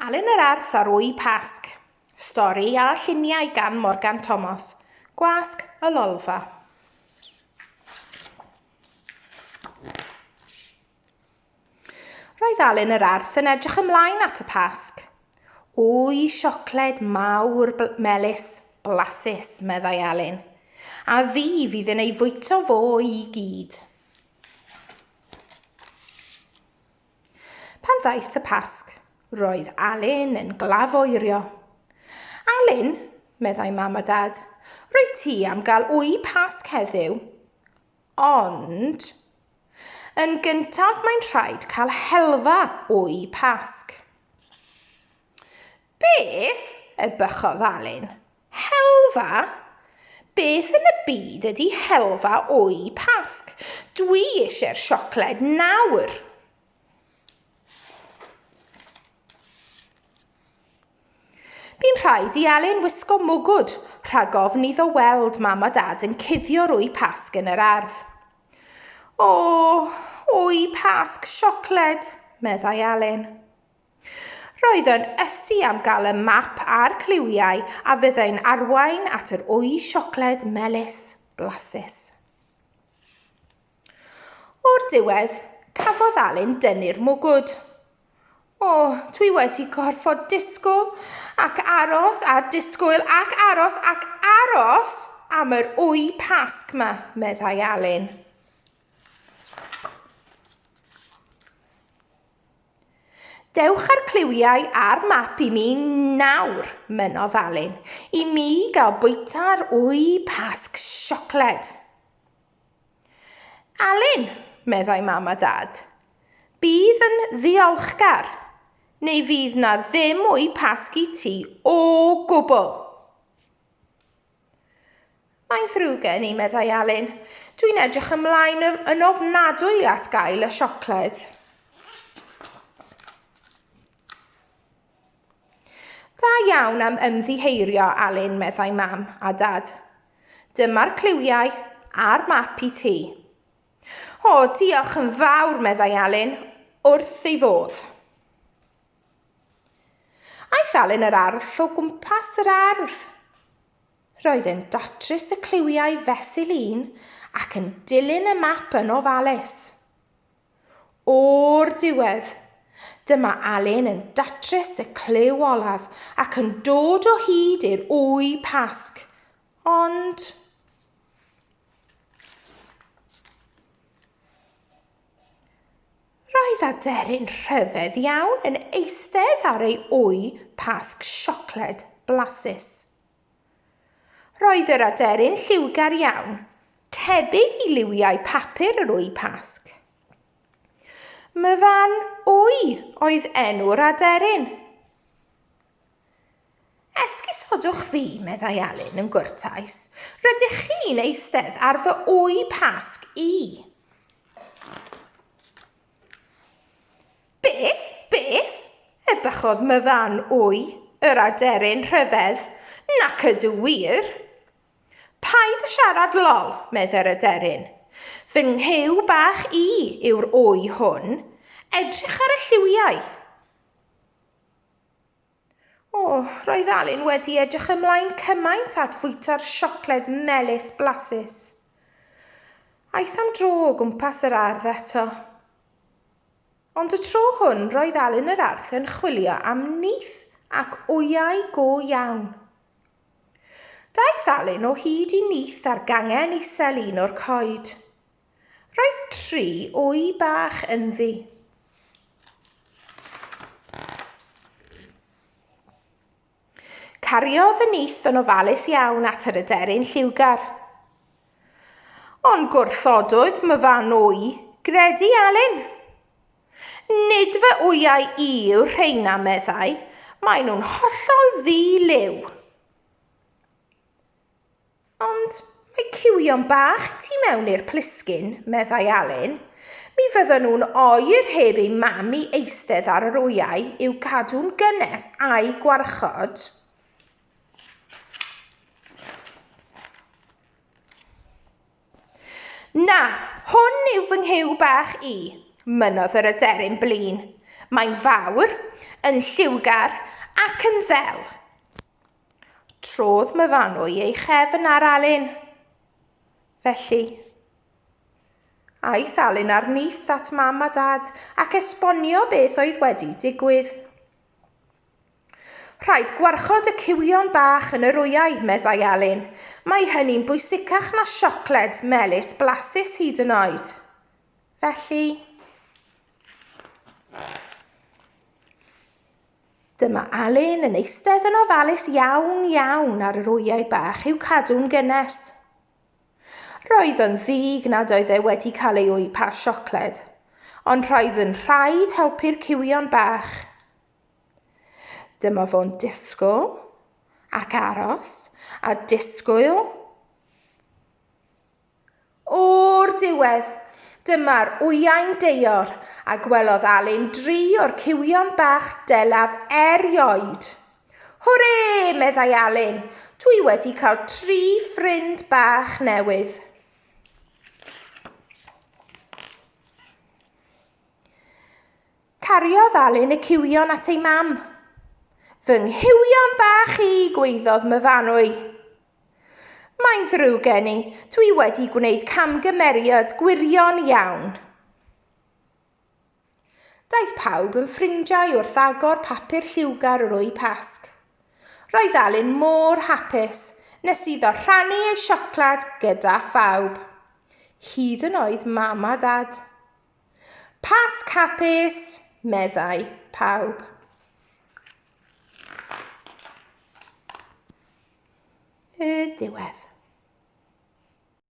Alun yr Arth ar Wy Pasg. Stori a lluniau gan Morgan Thomas. Gwasg y lolfa. Roedd Alun yr Arth yn edrych ymlaen at y Pasg. Wy siocled mawr melys blasus, meddai Alun. A fi fydd yn ei fwyto fo i gyd. Pan ddaeth y Pasg, roedd Alun yn glafoerio. Alun, meddai mam a dad, rwyt ti am gael Wy Pasg heddiw. Ond, yn gyntaf mae'n rhaid cael helfa Wy Pasg. Beth? Y bychodd Alun. Helfa? Beth yn y byd ydy helfa Wy Pasg? Dwi eisiau'r siocled nawr. Bu'n rhaid i Alun wisgo mwgwd rhag ofn iddo weld mam a dad yn cuddio'r Wy Pasg yn yr ardd. O, Wy Pasg siocled, meddai Alun. Roedd yn ysu am gael y map a'r cliwiau a fyddai'n arwain at yr Wy siocled melys blasus. O'r diwedd, cafodd Alun dynnu'r mwgwd. O, dwi wedi gorfod disgwyl ac aros a disgwyl ac aros am yr Wy Pasg yma, meddai Alun. Dewch ar cliwiau a'r map i mi nawr, mynnodd Alun, i mi gael bwyta'r Wy Pasg siocled. Alun, meddai mam a dad, bydd yn ddiolchgar, neu fydd na ddim Wy Pasg i ti o gwbl. Mae'n ddrwg gen i, meddai Alun. Dwi'n edrych ymlaen yn ofnadwy at gael y siocled. Da iawn am ymddiheurio, Alun, meddai mam a dad. Dyma'r cliwiau a'r map i ti. O, diolch yn fawr, meddai Alun, wrth ei fodd. Aeth Alun yr Arth o gwmpas yr ardd. Roedd yn datrys y cliwiau fesul un ac yn dilyn y map yn ofalus. O'r diwedd, dyma Alun yn datrys y cliw olaf ac yn dod o hyd i'r Wy Pasg. Ond roedd aderyn rhyfedd iawn yn eistedd ar ei Wy Pasg siocled blasus. Roedd yr aderyn lliwgar iawn, tebyg i liwiau papur yr Wy Pasg. Myfan Wy oedd enw'r aderyn. Esgusodwch fi, meddai Alun yn gwrtais, rydych chi'n eistedd ar fy Wy Pasg i? Beth? Y bychodd myfan Wy, yr aderyn rhyfedd, nac ydw wir. Paid y siarad lol, medda'r aderyn. Fy nghyw bach i yw'r Wy hwn, edrych ar y lliwiau. O, roedd Alun wedi edrych ymlaen cymaint at fwyta'r siocled melys blasus. Aeth am dro o gwmpas yr ardd eto. Ond y tro hwn roedd Alun yr Arth yn chwilio am nyth ac wyau go iawn. Daeth Alun o hyd i nyth ar gangen isel un o'r coed. Roedd 3 Wy bach ynddi. Cariodd y nyth yn ofalus iawn at yr aderyn lliwgar. Ond gwrthodwyd myfan Wy, gredi Alun. Nid fy wyau i yw'r rheina, meddai, maen nhw'n hollol ddi-liw. Ond mae ciwion bach tu mewn i'r plisgyn, meddai Alun. Mi fydden nhw'n oer heb ei mam i eistedd ar yr wyau i'w cadw'n gynnes a'i gwarchod. Na, hwn yw fy nghyw bach i, mynnodd yr aderyn blin. Mae'n fawr, yn lliwgar ac yn ddel. Trodd Myfanwy ei chefn ar Alun. Felly, aeth Alun ar nyth at mam a dad ac esbonio beth oedd wedi digwydd. Rhaid gwarchod y cywion bach yn yr wyau, meddai Alun. Mae hynny'n bwysicach na siocled melys blasus hyd yn oed. Felly, dyma Alun yn eistedd yn ofalus iawn ar yr wyau bach i'w cadw'n gynnes. Roedd yn ddig nad oedd e wedi cael ei wy pas siocled, ond roedd yn rhaid helpu'r cywion bach. Dyma fo'n disgwyl ac aros a disgwyl. O'r diwedd, dyma'r wyau'n deor a gwelodd Alun 3 o'r cywion bach delaf erioed. Hwrê, meddai Alun, dwi wedi cael 3 ffrind bach newydd. Cariodd Alun y cywion at ei mam. Fy nghywion bach i, gwaeddodd Myfanwy. Mae'n ddrwg gen i, dwi wedi gwneud camgymeriad gwirion iawn. Daeth pawb yn ffrindiau wrth agor papur lliwgar yr Wy Pasg. Roedd Alun mor hapus nes iddo rhannu ei siocled gyda phawb. Hyd yn oed mam a dad. Pasg hapus, meddai pawb. Y diwedd.